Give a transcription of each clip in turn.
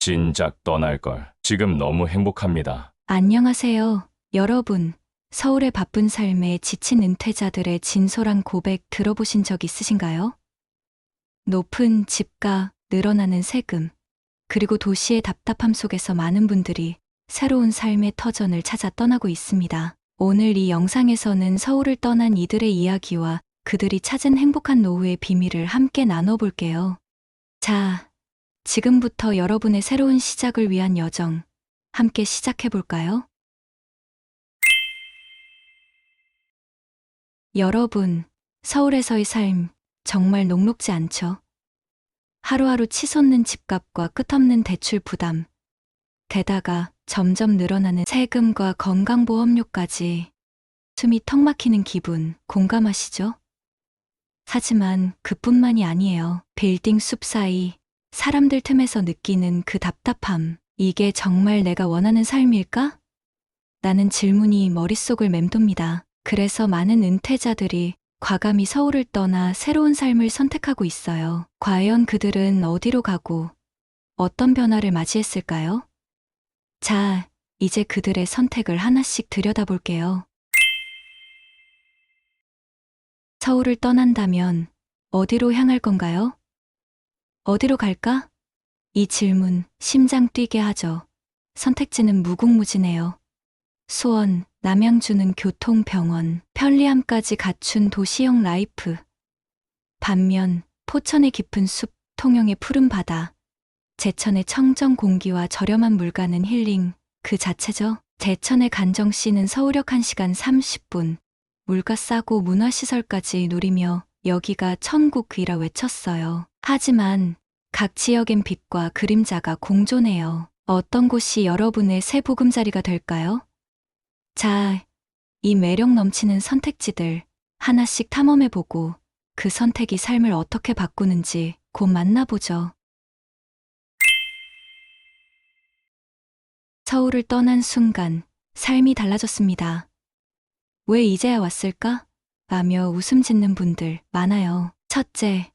진작 떠날걸. 지금 너무 행복합니다. 안녕하세요, 여러분. 서울의 바쁜 삶에 지친 은퇴자들의 진솔한 고백 들어보신 적 있으신가요? 높은 집값, 늘어나는 세금, 그리고 도시의 답답함 속에서 많은 분들이 새로운 삶의 터전을 찾아 떠나고 있습니다. 오늘 이 영상에서는 서울을 떠난 이들의 이야기와 그들이 찾은 행복한 노후의 비밀을 함께 나눠볼게요. 자, 지금부터 여러분의 새로운 시작을 위한 여정, 함께 시작해볼까요? 여러분, 서울에서의 삶 정말 녹록지 않죠? 하루하루 치솟는 집값과 끝없는 대출 부담, 게다가 점점 늘어나는 세금과 건강보험료까지 숨이 턱 막히는 기분 공감하시죠? 하지만 그뿐만이 아니에요. 빌딩 숲 사이, 사람들 틈에서 느끼는 그 답답함, 이게 정말 내가 원하는 삶일까? 라는 질문이 머릿속을 맴돕니다. 그래서 많은 은퇴자들이 과감히 서울을 떠나 새로운 삶을 선택하고 있어요. 과연 그들은 어디로 가고 어떤 변화를 맞이했을까요? 자, 이제 그들의 선택을 하나씩 들여다볼게요. 서울을 떠난다면 어디로 향할 건가요? 어디로 갈까? 이 질문 심장 뛰게 하죠. 선택지는 무궁무진해요. 수원, 남양주는 교통, 병원, 편리함까지 갖춘 도시형 라이프. 반면 포천의 깊은 숲, 통영의 푸른 바다, 제천의 청정 공기와 저렴한 물가는 힐링 그 자체죠. 제천의 간정씨는 서울역 1시간 30분, 물가 싸고 문화시설까지 누리며 여기가 천국이라 외쳤어요. 하지만 각 지역엔 빛과 그림자가 공존해요. 어떤 곳이 여러분의 새 보금자리가 될까요? 자, 이 매력 넘치는 선택지들 하나씩 탐험해보고 그 선택이 삶을 어떻게 바꾸는지 곧 만나보죠. 서울을 떠난 순간 삶이 달라졌습니다. 왜 이제야 왔을까? 라며 웃음 짓는 분들 많아요. 첫째,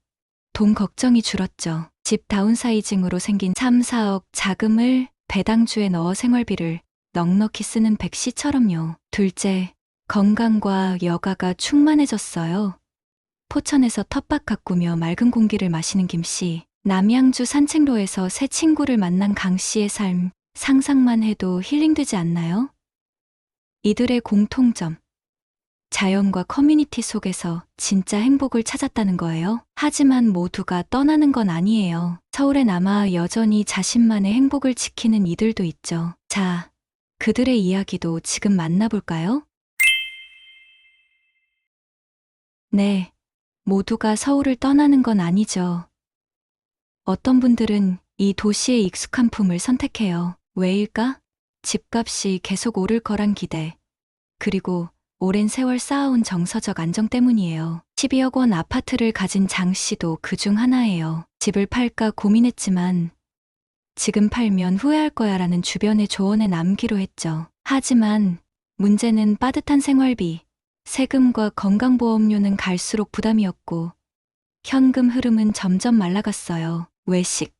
돈 걱정이 줄었죠. 집 다운사이징으로 생긴 3, 4억 자금을 배당주에 넣어 생활비를 넉넉히 쓰는 백씨처럼요. 둘째, 건강과 여가가 충만해졌어요. 포천에서 텃밭 가꾸며 맑은 공기를 마시는 김씨, 남양주 산책로에서 새 친구를 만난 강씨의 삶, 상상만 해도 힐링되지 않나요? 이들의 공통점, 자연과 커뮤니티 속에서 진짜 행복을 찾았다는 거예요. 하지만 모두가 떠나는 건 아니에요. 서울에 남아 여전히 자신만의 행복을 지키는 이들도 있죠. 자, 그들의 이야기도 지금 만나볼까요? 네, 모두가 서울을 떠나는 건 아니죠. 어떤 분들은 이 도시의 익숙한 품을 선택해요. 왜일까? 집값이 계속 오를 거란 기대, 그리고 오랜 세월 쌓아온 정서적 안정 때문이에요. 12억 원 아파트를 가진 장 씨도 그중 하나예요. 집을 팔까 고민했지만 지금 팔면 후회할 거야 라는 주변의 조언에 남기로 했죠. 하지만 문제는 빠듯한 생활비, 세금과 건강보험료는 갈수록 부담이었고 현금 흐름은 점점 말라갔어요. 외식,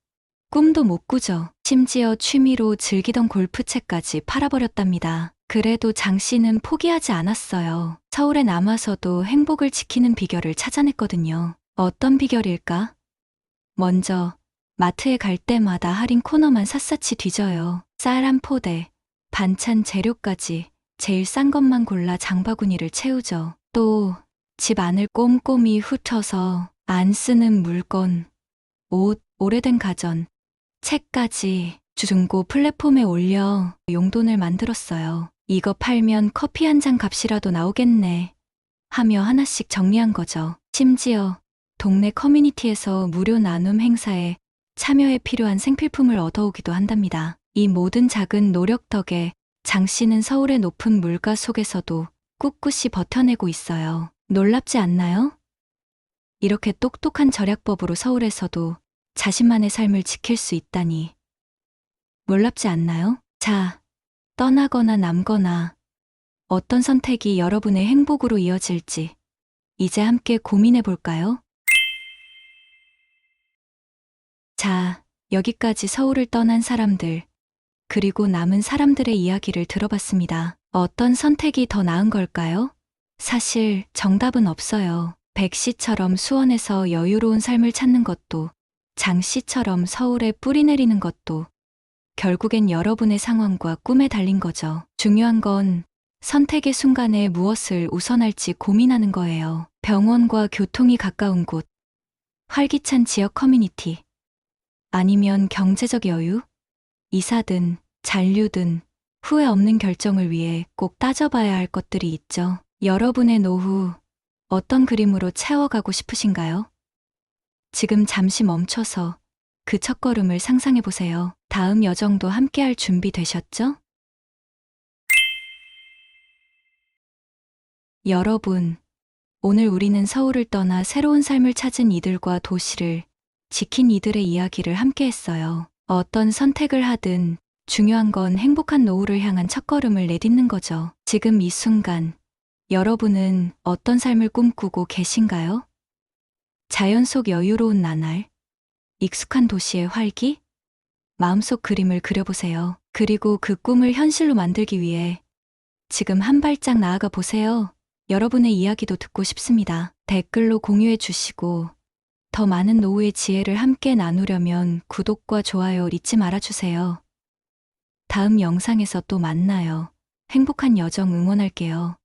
꿈도 못 꾸죠. 심지어 취미로 즐기던 골프채까지 팔아버렸답니다. 그래도 장 씨는 포기하지 않았어요. 서울에 남아서도 행복을 지키는 비결을 찾아냈거든요. 어떤 비결일까? 먼저 마트에 갈 때마다 할인 코너만 샅샅이 뒤져요. 쌀 한 포대, 반찬 재료까지 제일 싼 것만 골라 장바구니를 채우죠. 또 집 안을 꼼꼼히 훑어서 안 쓰는 물건, 옷, 오래된 가전, 책까지 중고 플랫폼에 올려 용돈을 만들었어요. 이거 팔면 커피 한 잔 값이라도 나오겠네 하며 하나씩 정리한 거죠. 심지어 동네 커뮤니티에서 무료 나눔 행사에 참여에 필요한 생필품을 얻어오기도 한답니다. 이 모든 작은 노력 덕에 장 씨는 서울의 높은 물가 속에서도 꿋꿋이 버텨내고 있어요. 놀랍지 않나요? 이렇게 똑똑한 절약법으로 서울에서도 자신만의 삶을 지킬 수 있다니. 놀랍지 않나요? 자, 떠나거나 남거나 어떤 선택이 여러분의 행복으로 이어질지 이제 함께 고민해 볼까요? 자, 여기까지 서울을 떠난 사람들, 그리고 남은 사람들의 이야기를 들어봤습니다. 어떤 선택이 더 나은 걸까요? 사실 정답은 없어요. 백 씨처럼 수원에서 여유로운 삶을 찾는 것도, 장 씨처럼 서울에 뿌리 내리는 것도 결국엔 여러분의 상황과 꿈에 달린 거죠. 중요한 건 선택의 순간에 무엇을 우선할지 고민하는 거예요. 병원과 교통이 가까운 곳, 활기찬 지역 커뮤니티, 아니면 경제적 여유? 이사든 잔류든 후회 없는 결정을 위해 꼭 따져봐야 할 것들이 있죠. 여러분의 노후 어떤 그림으로 채워가고 싶으신가요? 지금 잠시 멈춰서 그 첫걸음을 상상해 보세요. 다음 여정도 함께할 준비 되셨죠? 여러분, 오늘 우리는 서울을 떠나 새로운 삶을 찾은 이들과 도시를 지킨 이들의 이야기를 함께 했어요. 어떤 선택을 하든 중요한 건 행복한 노후를 향한 첫걸음을 내딛는 거죠. 지금 이 순간, 여러분은 어떤 삶을 꿈꾸고 계신가요? 자연 속 여유로운 나날, 익숙한 도시의 활기? 마음속 그림을 그려보세요. 그리고 그 꿈을 현실로 만들기 위해 지금 한 발짝 나아가 보세요. 여러분의 이야기도 듣고 싶습니다. 댓글로 공유해 주시고 더 많은 노후의 지혜를 함께 나누려면 구독과 좋아요 잊지 말아주세요. 다음 영상에서 또 만나요. 행복한 여정 응원할게요.